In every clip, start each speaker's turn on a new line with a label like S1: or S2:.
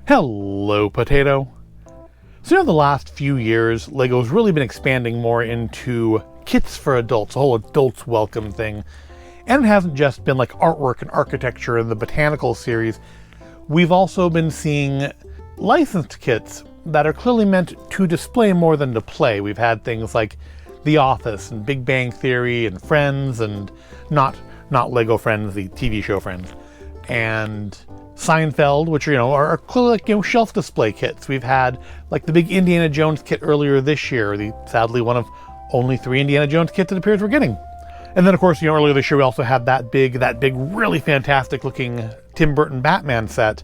S1: Hello, Potato. So the last few years, LEGO's really been expanding more into kits for adults, a whole adults welcome thing. And it hasn't just been like artwork and architecture in the botanical series. We've also been seeing licensed kits that are clearly meant to display more than to play. We've had things like The Office and Big Bang Theory and Friends, and not LEGO Friends, the TV show Friends, and Seinfeld, which are clearly like shelf display kits. We've had like the big Indiana Jones kit earlier this year, sadly one of only 3 Indiana Jones kits it appears we're getting. And then of course, earlier this year we also had that big really fantastic looking Tim Burton Batman set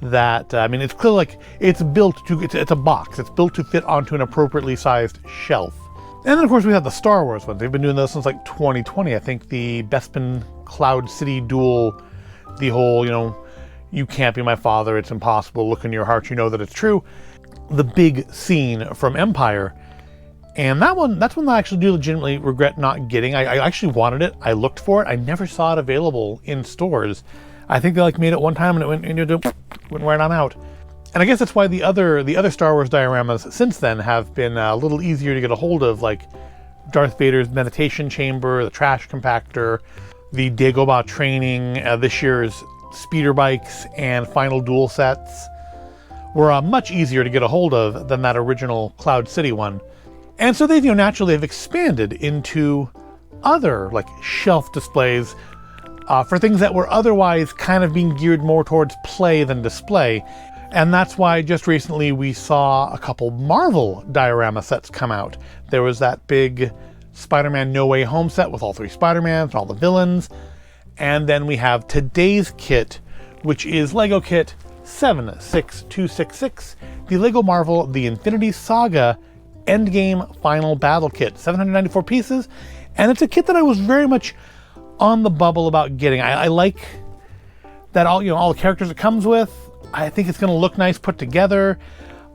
S1: that it's clearly like it's a box. It's built to fit onto an appropriately sized shelf. And then of course we have the Star Wars ones. They've been doing those since like 2020. I think the Bespin Cloud City Duel, the whole, you can't be my father, it's impossible, look in your heart, you know that it's true. The big scene from Empire. And that's one that I actually do legitimately regret not getting. I actually wanted it. I looked for it. I never saw it available in stores. I think they made it one time and it went right on out. And I guess that's why the other Star Wars dioramas since then have been a little easier to get a hold of, like Darth Vader's meditation chamber, the trash compactor, the Dagobah training, this year's speeder bikes and final duel sets were much easier to get a hold of than that original Cloud City one. And so they've naturally have expanded into other like shelf displays for things that were otherwise kind of being geared more towards play than display. And that's why just recently we saw a couple Marvel diorama sets come out. There was that big Spider-Man No Way Home set with all 3 Spider-Mans and all the villains. And then we have today's kit, which is LEGO Kit 76266, the LEGO Marvel The Infinity Saga Endgame Final Battle Kit, 794 pieces. And it's a kit that I was very much on the bubble about getting. I like that all the characters it comes with. I think it's going to look nice put together.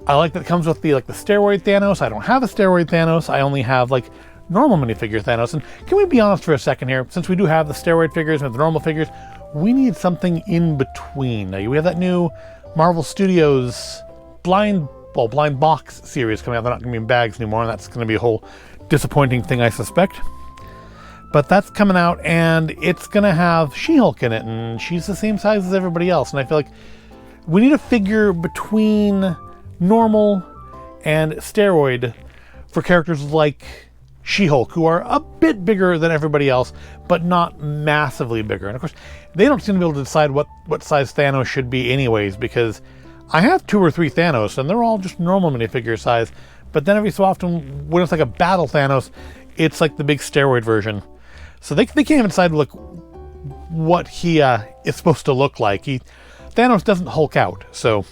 S1: I like that it comes with the steroid Thanos. I don't have a steroid Thanos. I only have normal minifigure Thanos. And can we be honest for a second here? Since we do have the steroid figures and the normal figures, we need something in between. Now, we have that new Marvel Studios blind box series coming out. They're not going to be in bags anymore, and that's going to be a whole disappointing thing, I suspect. But that's coming out, and it's going to have She-Hulk in it, and she's the same size as everybody else. And I feel like we need a figure between normal and steroid for characters like She-Hulk, who are a bit bigger than everybody else, but not massively bigger. And of course, they don't seem to be able to decide what size Thanos should be anyways, because I have 2 or 3 Thanos, and they're all just normal minifigure size. But then every so often, when it's like a battle Thanos, it's like the big steroid version. So they can't even decide what he is supposed to look like. Thanos doesn't Hulk out, so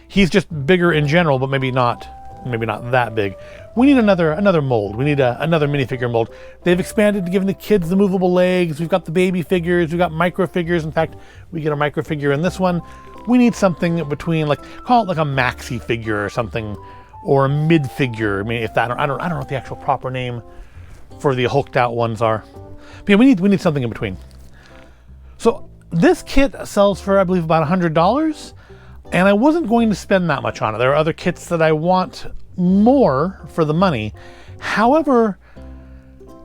S1: he's just bigger in general, but maybe not that big. We need another mold. We need another minifigure mold. They've expanded to giving the kids the movable legs. We've got the baby figures. We've got micro figures. In fact, we get a micro figure in this one. We need something between, call it like a maxi figure or something, or a mid figure. I don't know what the actual proper name for the hulked out ones are. But yeah, we need something in between. So this kit sells for, I believe, about $100. And I wasn't going to spend that much on it. There are other kits that I want more for the money. However,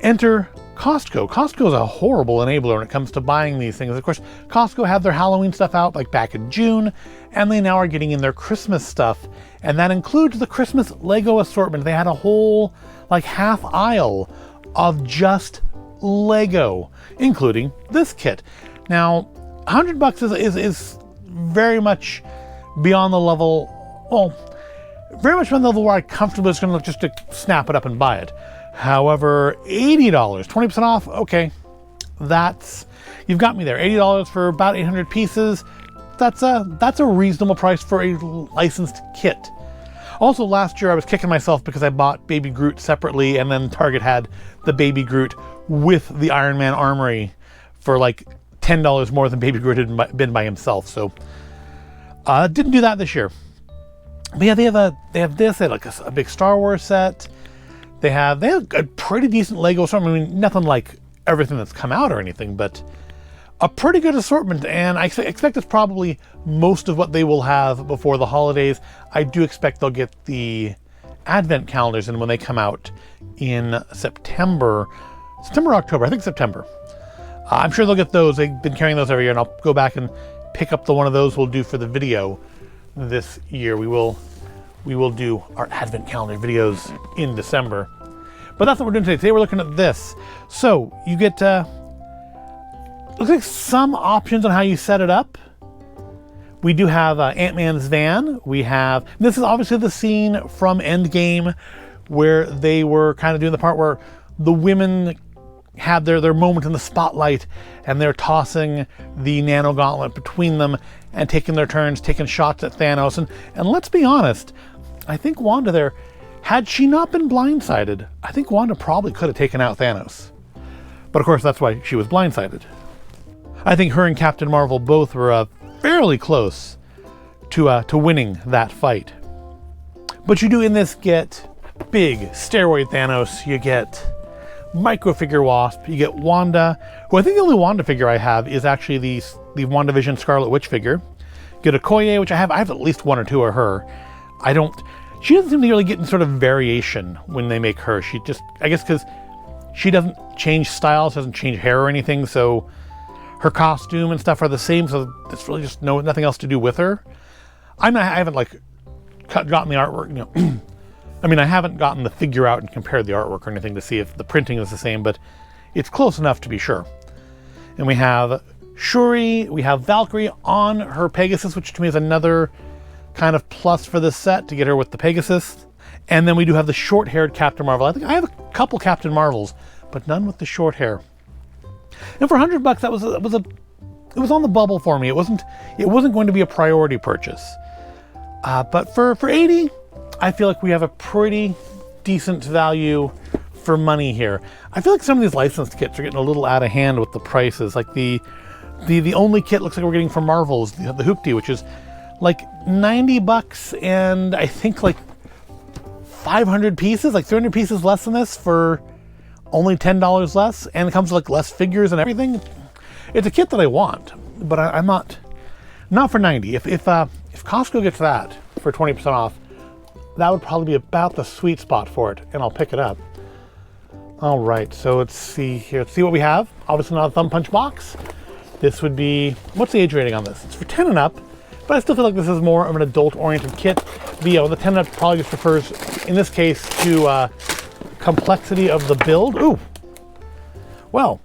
S1: enter Costco. Costco is a horrible enabler when it comes to buying these things. Of course, Costco had their Halloween stuff out back in June, and they now are getting in their Christmas stuff. And that includes the Christmas Lego assortment. They had a whole half aisle of just Lego, including this kit. Now, $100 is very much beyond the level, very much beyond the level where I comfortably is going to look just to snap it up and buy it. However, $80, 20% off, okay, you've got me there. $80 for about 800 pieces. That's a reasonable price for a licensed kit. Also, last year I was kicking myself because I bought Baby Groot separately, and then Target had the Baby Groot with the Iron Man armory for $10 more than Baby Groot had been by himself. So didn't do that this year. But yeah, they have this. They have a big Star Wars set. They have a pretty decent Lego assortment. Nothing like everything that's come out or anything, but a pretty good assortment, and I expect it's probably most of what they will have before the holidays. I do expect they'll get the advent calendars in when they come out in September or October. I think September. I'm sure they'll get those. They've been carrying those every year, and I'll go back and pick up the one of those we'll do for the video this year. We will do our advent calendar videos in December. But that's what we're doing today. Today we're looking at this. So you get looks like some options on how you set it up. We do have Ant-Man's van. This is obviously the scene from Endgame where they were kind of doing the part where the women had their moment in the spotlight, and they're tossing the nano gauntlet between them and taking their turns, taking shots at Thanos. And let's be honest, I think Wanda there, had she not been blindsided, I think Wanda probably could have taken out Thanos. But of course, that's why she was blindsided. I think her and Captain Marvel both were fairly close to winning that fight. But you do in this get big steroid Thanos, you get microfigure Wasp, you get Wanda, who I think the only Wanda figure I have is actually the WandaVision Scarlet Witch figure. Get Okoye, which I have at least one or two of her. She doesn't seem to really get in sort of variation when they make her. She just, I guess because she doesn't change styles, doesn't change hair or anything, so her costume and stuff are the same, so it's really just nothing else to do with her. I haven't gotten the artwork, I mean, I haven't gotten the figure out and compared the artwork or anything to see if the printing is the same, but it's close enough to be sure. And we have Shuri, we have Valkyrie on her Pegasus, which to me is another kind of plus for this set to get her with the Pegasus. And then we do have the short-haired Captain Marvel. I think I have a couple Captain Marvels, but none with the short hair. And for $100, it was on the bubble for me. It wasn't going to be a priority purchase. But for 80, I feel like we have a pretty decent value for money here. I feel like some of these licensed kits are getting a little out of hand with the prices. Like the only kit looks like we're getting from Marvel is the Hoopty, which is like $90, and I think like 500 pieces, like 300 pieces less than this for only $10 less, and it comes with like less figures and everything. It's a kit that I want, but I'm not for 90. If Costco gets that for 20% off, that would probably be about the sweet spot for it, and I'll pick it up. All right, so let's see here. Let's see what we have. Obviously not a thumb punch box. This would be, what's the age rating on this? It's for 10 and up, but I still feel like this is more of an adult-oriented kit. The 10 and up probably just refers, in this case, to complexity of the build. Ooh, well,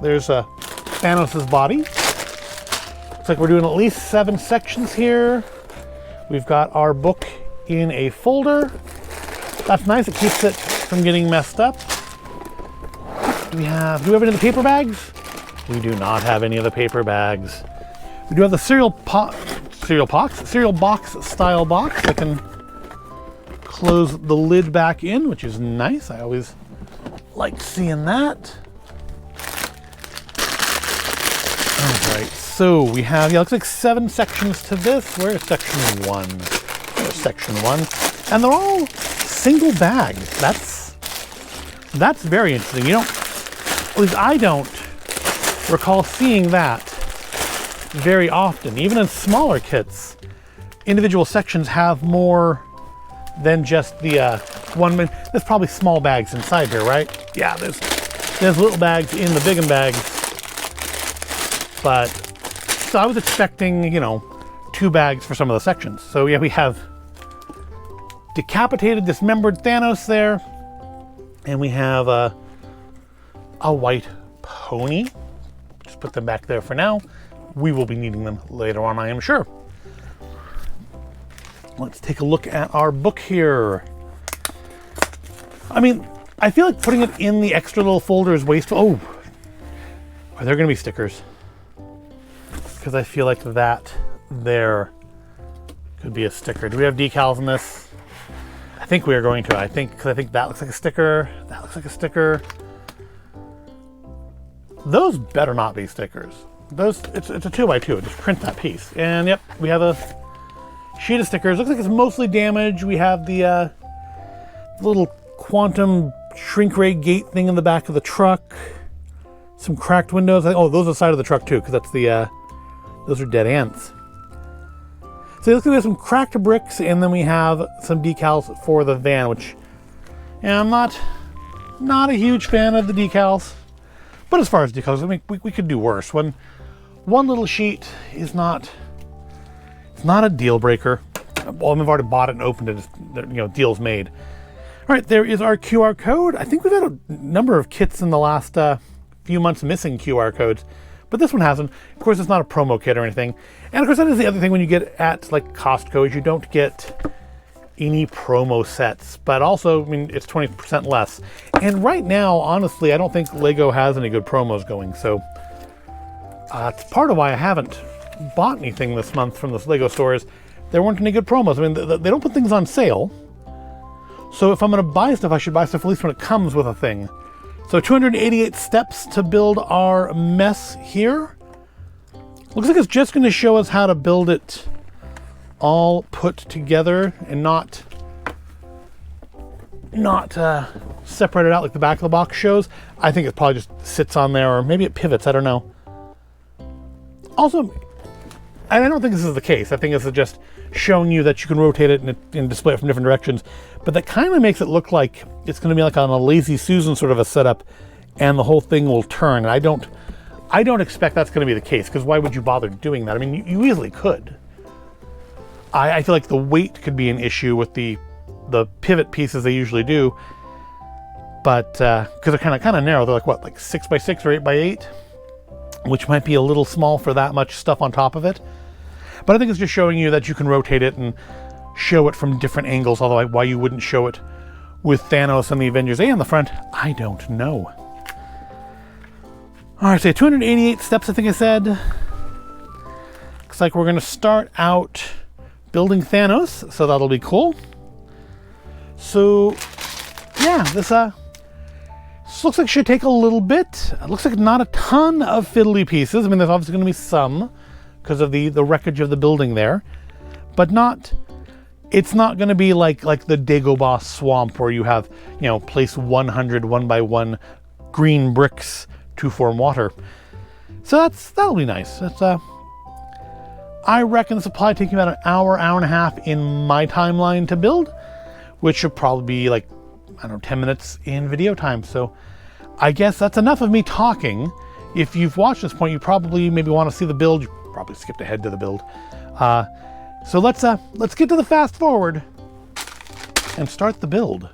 S1: there's Thanos' body. Looks like we're doing at least 7 sections here. We've got our book in a folder. That's nice, it keeps it from getting messed up. Do we have any of the paper bags? We do not have any of the paper bags. We do have the cereal box style box. I can close the lid back in, which is nice. I always like seeing that. All right, so we have, looks like 7 sections to this. Where's section 1? There's section 1. And they're all single bags. That's very interesting. At least I don't recall seeing that very often. Even in smaller kits, individual sections have more than just the one. There's probably small bags inside here, right? Yeah, there's little bags in the big bags. But so I was expecting, 2 bags for some of the sections. So yeah, we have decapitated, dismembered Thanos there, and we have a white pony. Just put them back there for now. We will be needing them later on, I am sure. Let's take a look at our book here. I mean, I feel like putting it in the extra little folder is wasteful. Oh, are there going to be stickers? Because I feel like that there could be a sticker. Do we have decals in this? I think we are going to. Because I think that looks like a sticker. That looks like a sticker. Those better not be stickers. It's a 2x2. Just print that piece. And yep, we have a sheet of stickers. Looks like it's mostly damaged. We have the little quantum shrink ray gate thing in the back of the truck. Some cracked windows. Oh, those are the side of the truck too, because that's the, those are dead ants. So let's do some cracked bricks, and then we have some decals for the van, which, yeah, I'm not a huge fan of the decals. But as far as decals, I mean, we could do worse. When one little sheet is not, it's not a deal breaker. Well, I've already bought it and opened it. Deal's made. All right, there is our QR code. I think we've had a number of kits in the last few months missing QR codes, but this one hasn't. Of course, it's not a promo kit or anything. And of course, that is the other thing when you get at like Costco is you don't get any promo sets, but also, I mean, it's 20% less. And right now, honestly, I don't think Lego has any good promos going. So it's part of why I haven't bought anything this month from this Lego stores. There weren't any good promos. I mean, they don't put things on sale. So if I'm going to buy stuff, I should buy stuff at least when it comes with a thing. So 288 steps to build our mess here. Looks like it's just going to show us how to build it all put together and not separated out like the back of the box shows. I think it probably just sits on there, or maybe it pivots. I don't know. Also, I don't think this is the case. I think this is just showing you that you can rotate it and display it from different directions. But that kind of makes it look like it's going to be like on a Lazy Susan sort of a setup, and the whole thing will turn. And I don't expect that's going to be the case, because why would you bother doing that? I mean, you easily could. I feel like the weight could be an issue with the pivot pieces they usually do, but because they're kind of narrow. They're like what, like 6x6 or 8x8, which might be a little small for that much stuff on top of it. But I think it's just showing you that you can rotate it and show it from different angles, although why you wouldn't show it with Thanos and the Avengers A on the front, I don't know. All right, so 288 steps, I think I said. Looks like we're going to start out building Thanos, so that'll be cool. So, yeah, this looks like it should take a little bit. It looks like not a ton of fiddly pieces. I mean, there's obviously going to be some, because of the wreckage of the building there, but it's not going to be like the Dagobah swamp where you have, place 100 one by one green bricks to form water. So that'll be nice. I reckon this will probably take me about an hour and a half in my timeline to build, which should probably be like, 10 minutes in video time. So I guess that's enough of me talking. If you've watched this point, you probably maybe want to see the build. You probably skipped ahead to the build. So let's get to the fast forward and start the build.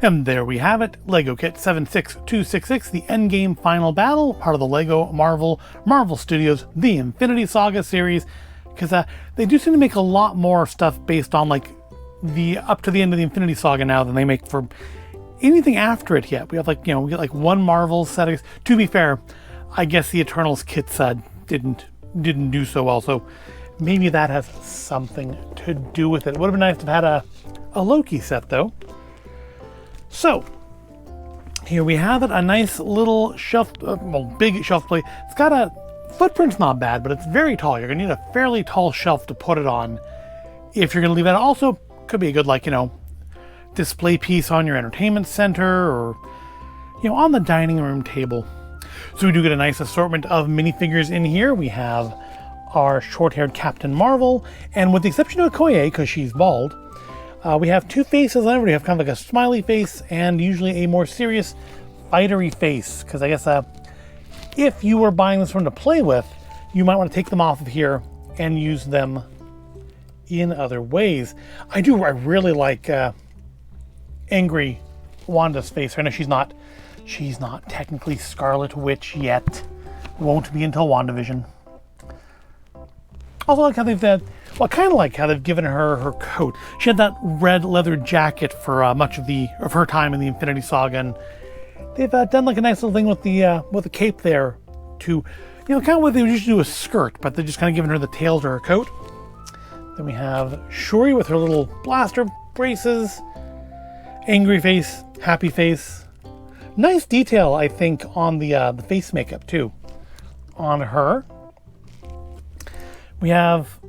S1: And there we have it, LEGO Kit 76266, the Endgame Final Battle, part of the LEGO Marvel Studios, the Infinity Saga series, because they do seem to make a lot more stuff based on like the up to the end of the Infinity Saga now than they make for anything after it yet. We have like, we get like one Marvel set. To be fair, I guess the Eternals kits didn't do so well, so maybe that has something to do with it. It would have been nice to have had a Loki set though. So here we have it, a nice little shelf, big shelf plate. It's got a footprint's not bad, but it's very tall. You're gonna need a fairly tall shelf to put it on if you're gonna leave it. Also, could be a good display piece on your entertainment center or on the dining room table. So we do get a nice assortment of minifigures in here. We have our short-haired Captain Marvel, and with the exception of Okoye, because she's bald, we have two faces on everybody. We have kind of like a smiley face and usually a more serious fightery face, because I guess if you were buying this one to play with, you might want to take them off of here and use them in other ways. I really like angry Wanda's face. I know she's not technically Scarlet Witch yet. Won't be until WandaVision. Also like how I kind of like how they've given her coat. She had that red leather jacket for much of her time in the Infinity Saga, and they've done like a nice little thing with the cape there to, kind of what they usually do a skirt, but they're just kind of giving her the tails to her coat. Then we have Shuri with her little blaster braces, angry face, happy face. Nice detail, I think, on the face makeup too, on her. We have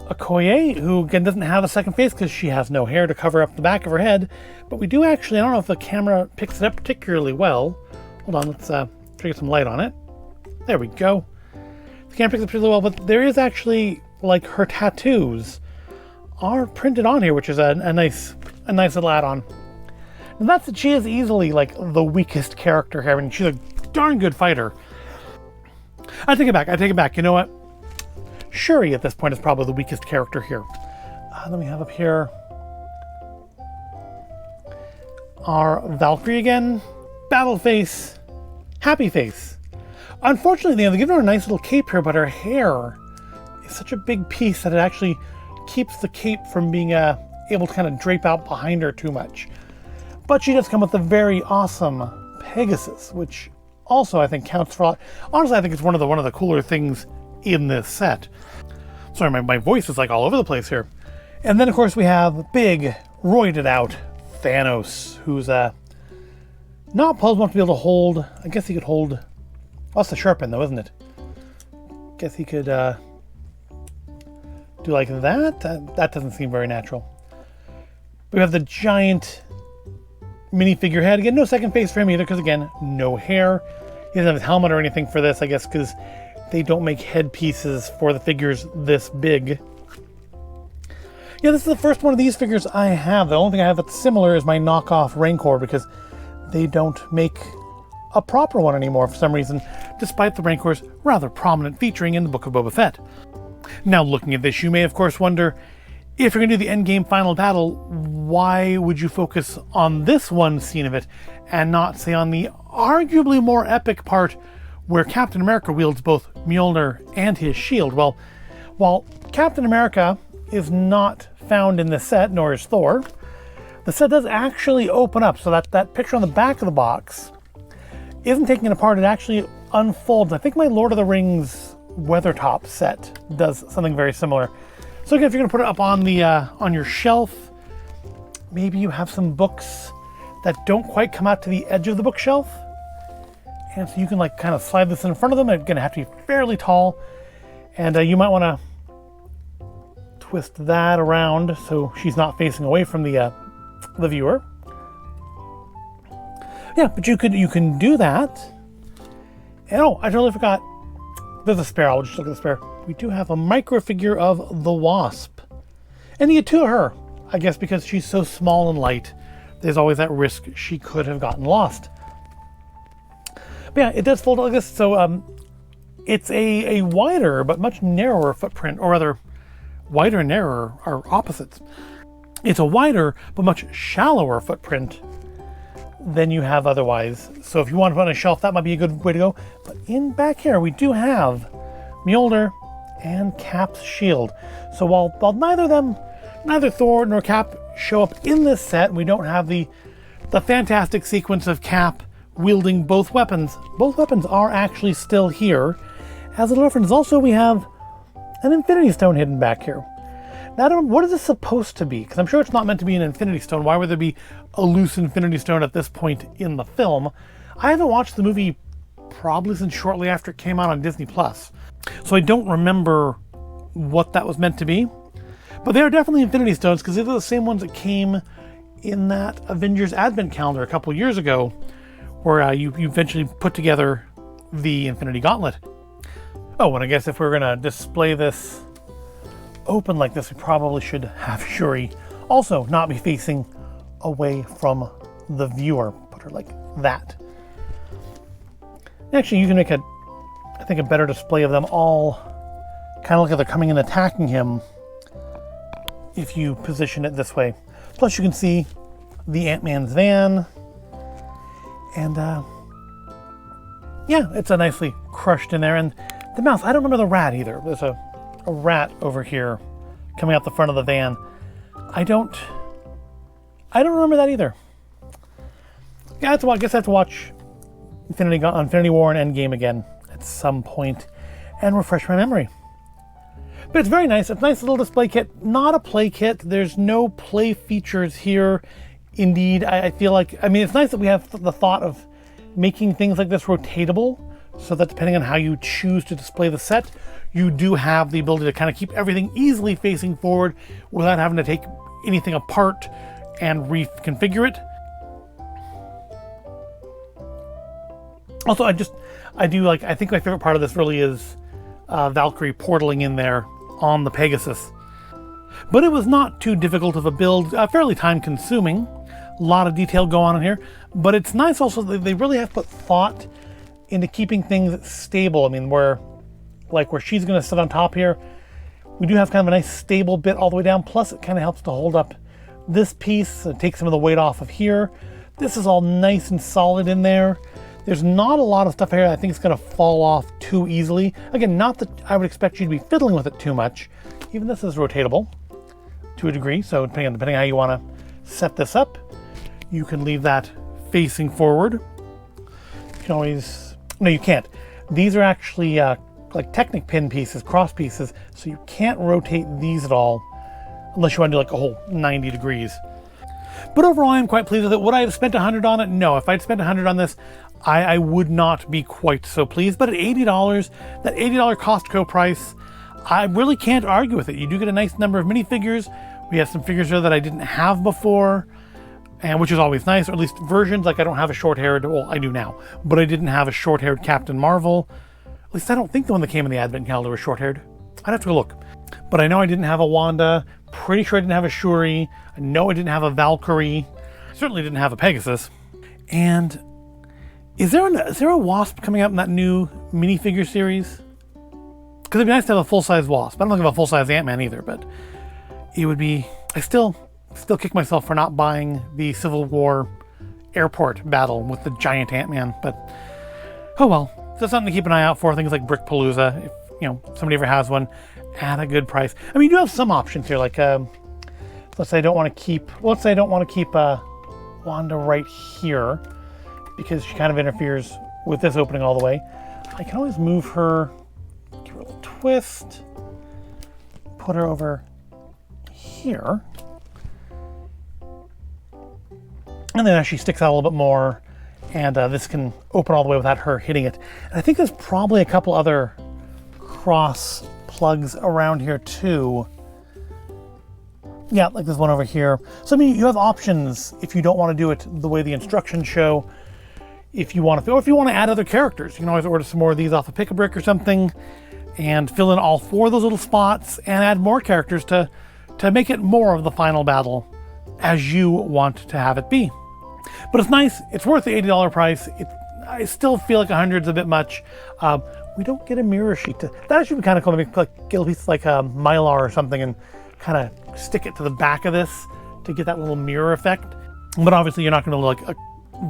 S1: Okoye, who again doesn't have a second face because she has no hair to cover up the back of her head. But we do actually, I don't know if the camera picks it up particularly well. Hold on, let's try to get some light on it. There we go. The camera picks it up particularly well, but there is actually, like, her tattoos are printed on here, which is a nice little add-on. And she is easily, like, the weakest character here. I mean, she's a darn good fighter. I take it back. You know what? Shuri at this point is probably the weakest character here. Then we have up here our Valkyrie again. Battle face. Happy face. Unfortunately, they've given her a nice little cape here, but her hair is such a big piece that it actually keeps the cape from being able to kind of drape out behind her too much. But she does come with a very awesome Pegasus, which also I think counts for a lot. Honestly, I think it's one of the cooler things in this set. Sorry, my voice is like all over the place here. And then of course we have big, roided out Thanos, who's not puzzled enough to be able to hold. I guess he could hold. Well, that's the sharp end though, isn't it? Guess he could do like that. That doesn't seem very natural. We have the giant minifigure head. Again, no second face for him either, because again, no hair. He doesn't have his helmet or anything for this, I guess, because they don't make head pieces for the figures this big. Yeah, this is the first one of these figures I have. The only thing I have that's similar is my knockoff Rancor, because they don't make a proper one anymore for some reason, despite the Rancor's rather prominent featuring in the Book of Boba Fett. Now, looking at this, you may of course wonder, if you're going to do the Endgame Final Battle, why would you focus on this one scene of it and not, say, on the arguably more epic part where Captain America wields both Mjolnir and his shield? Well, while Captain America is not found in the set, nor is Thor, the set does actually open up, so that picture on the back of the box isn't taken apart, it actually unfolds. I think my Lord of the Rings Weathertop set does something very similar. So again, if you're going to put it up on your shelf, maybe you have some books that don't quite come out to the edge of the bookshelf, and so you can like kind of slide this in front of them. It's going to have to be fairly tall, and you might want to twist that around so she's not facing away from the viewer. Yeah, but you can do that. And oh, I totally forgot. There's a spare. I'll just look at the spare. We do have a micro figure of the Wasp, and you get two of her. I guess because she's so small and light, there's always that risk she could have gotten lost. But yeah, it does fold like this. So it's a wider but much narrower footprint, or rather, wider and narrower are opposites. It's a wider but much shallower footprint than you have otherwise. So if you want to put on a shelf, that might be a good way to go. But in back here, we do have Mjolnir and Cap's shield. So while neither Thor nor Cap show up in this set, we don't have the fantastic sequence of Cap wielding both weapons. Both weapons are actually still here. As a reference, also we have an Infinity Stone hidden back here. Now, I don't know, what is this supposed to be? Because I'm sure it's not meant to be an Infinity Stone. Why would there be a loose Infinity Stone at this point in the film? I haven't watched the movie probably since shortly after it came out on Disney+. So I don't remember what that was meant to be. But they are definitely Infinity Stones because they're the same ones that came in that Avengers Advent calendar a couple years ago, where you eventually put together the Infinity Gauntlet. Oh, and I guess if we're going to display this open like this, we probably should have Shuri also not be facing away from the viewer. Put her like that. Actually, you can make I think a better display of them all kind of look like they're coming and attacking him if you position it this way. Plus you can see the Ant-Man's van. And yeah, it's a nicely crushed in there. And the mouse, I don't remember the rat either. There's a rat over here coming out the front of the van. I don't remember that either. Yeah, I guess I have to watch Infinity War and Endgame again at some point and refresh my memory. But it's very nice. It's a nice little display kit. Not a play kit. There's no play features here. Indeed, I feel like, I mean, it's nice that we have the thought of making things like this rotatable, so that depending on how you choose to display the set, you do have the ability to kind of keep everything easily facing forward without having to take anything apart and reconfigure it. Also, I think my favorite part of this really is Valkyrie portaling in there on the Pegasus. But it was not too difficult of a build, fairly time consuming. A lot of detail going on in here, but it's nice also that they really have put thought into keeping things stable. I mean, where she's going to sit on top here, we do have kind of a nice stable bit all the way down. Plus, it kind of helps to hold up this piece, take some of the weight off of here. This is all nice and solid in there. There's not a lot of stuff here I think it's going to fall off too easily. Again, not that I would expect you to be fiddling with it too much. Even this is rotatable to a degree, so depending on how you want to set this up, you can leave that facing forward. You can always... No, you can't. These are actually like Technic pin pieces, cross pieces, so you can't rotate these at all unless you want to do like a whole 90 degrees. But overall, I'm quite pleased with it. Would I have spent $100 on it? No. If I'd spent $100 on this, I would not be quite so pleased. But at $80, that $80 Costco price, I really can't argue with it. You do get a nice number of minifigures. We have some figures here that I didn't have before, and which is always nice, or at least versions. Like I don't have a short-haired, well, I do now, but I didn't have a short-haired Captain Marvel. At least I don't think the one that came in the Advent calendar was short-haired. I'd have to go look. But I know I didn't have a Wanda. Pretty sure I didn't have a Shuri. I know I didn't have a Valkyrie. Certainly didn't have a Pegasus. And is there a Wasp coming out in that new minifigure series? Because it'd be nice to have a full-size Wasp. I don't think of a full-size Ant-Man either, but it would be... I still kick myself for not buying the Civil War airport battle with the giant Ant-Man, but oh well. So that's something to keep an eye out for. Things like Brick Palooza, if somebody ever has one, at a good price. I mean, you do have some options here, like let's say I don't want to keep Wanda right here because she kind of interferes with this opening all the way. I can always move her, give her a little twist, put her over here, and then she sticks out a little bit more, and this can open all the way without her hitting it. And I think there's probably a couple other cross plugs around here too. Yeah, like this one over here. So I mean, you have options if you don't want to do it the way the instructions show. If you want to add other characters, you can always order some more of these off of Pick-a-Brick or something and fill in all 4 of those little spots and add more characters to make it more of the final battle as you want to have it be. But it's nice. It's worth the $80 price. I still feel like 100 is a bit much. We don't get a mirror sheet. That actually would be kind of cool to make like get a piece like a Mylar or something and kind of stick it to the back of this to get that little mirror effect. But obviously you're not going to like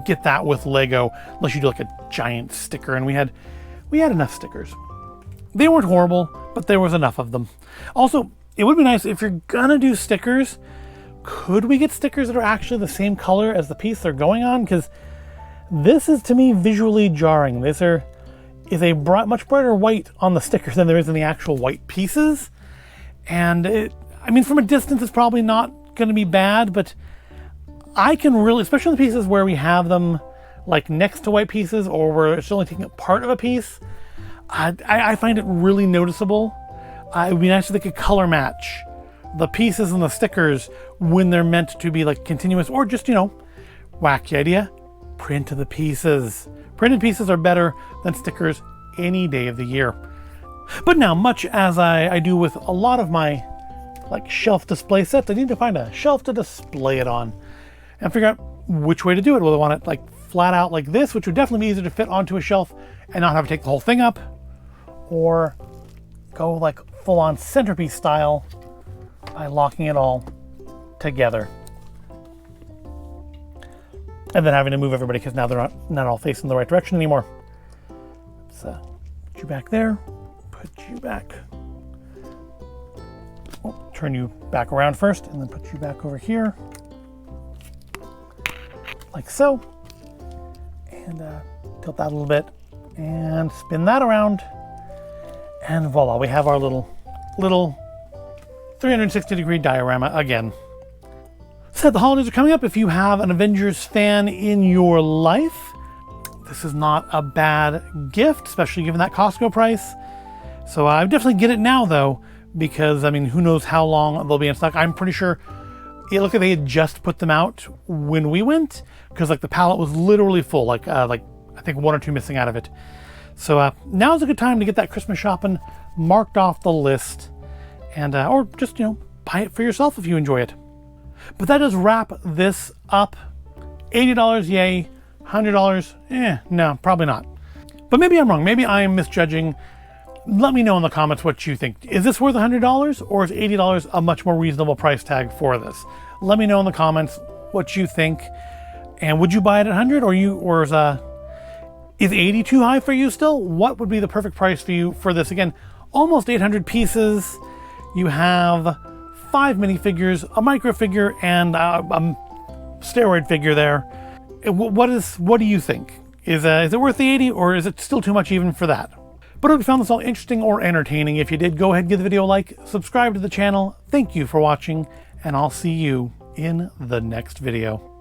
S1: get that with Lego unless you do like a giant sticker, and we had enough stickers. They weren't horrible, but there was enough of them. Also, it would be nice if you're gonna do stickers, could we get stickers that are actually the same color as the piece they're going on? Because this is, to me, visually jarring. This is a much brighter white on the sticker than there is in the actual white pieces. And I mean, from a distance, it's probably not going to be bad, but I can really, especially the pieces where we have them like next to white pieces or where it's only taking up part of a piece, I find it really noticeable. It would be nice if they could color match the pieces and the stickers when they're meant to be like continuous, or just, wacky idea, print the pieces. Printed pieces are better than stickers any day of the year. But now, much as I do with a lot of my like shelf display sets, I need to find a shelf to display it on and figure out which way to do it. Whether I want it like flat out like this, which would definitely be easier to fit onto a shelf and not have to take the whole thing up, or go like full on centerpiece style by locking it all together. And then having to move everybody because now they're not all facing the right direction anymore. So put you back there, put you back. Oh, turn you back around first and then put you back over here. Like so. And tilt that a little bit and spin that around. And voila, we have our little 360-degree diorama again. So the holidays are coming up. If you have an Avengers fan in your life, this is not a bad gift, especially given that Costco price. So I definitely get it now though, because I mean, who knows how long they'll be in stock. I'm pretty sure it looked like they had just put them out when we went, because like the pallet was literally full, like I think one or two missing out of it. So now's a good time to get that Christmas shopping marked off the list, and or just buy it for yourself if you enjoy it. But that does wrap this up. $80, yay. $100, no, probably not. But maybe I'm wrong. Maybe I'm misjudging. Let me know in the comments what you think. Is this worth $100, or is $80 a much more reasonable price tag for this? Let me know in the comments what you think. And would you buy it at $100, or is 80 too high for you still? What would be the perfect price for you for this? Again, almost 800 pieces. You have 5 minifigures, a micro figure, and a steroid figure there. What do you think? Is it worth the 80, or is it still too much even for that? But if you found this all interesting or entertaining, if you did, go ahead and give the video a like, subscribe to the channel. Thank you for watching, and I'll see you in the next video.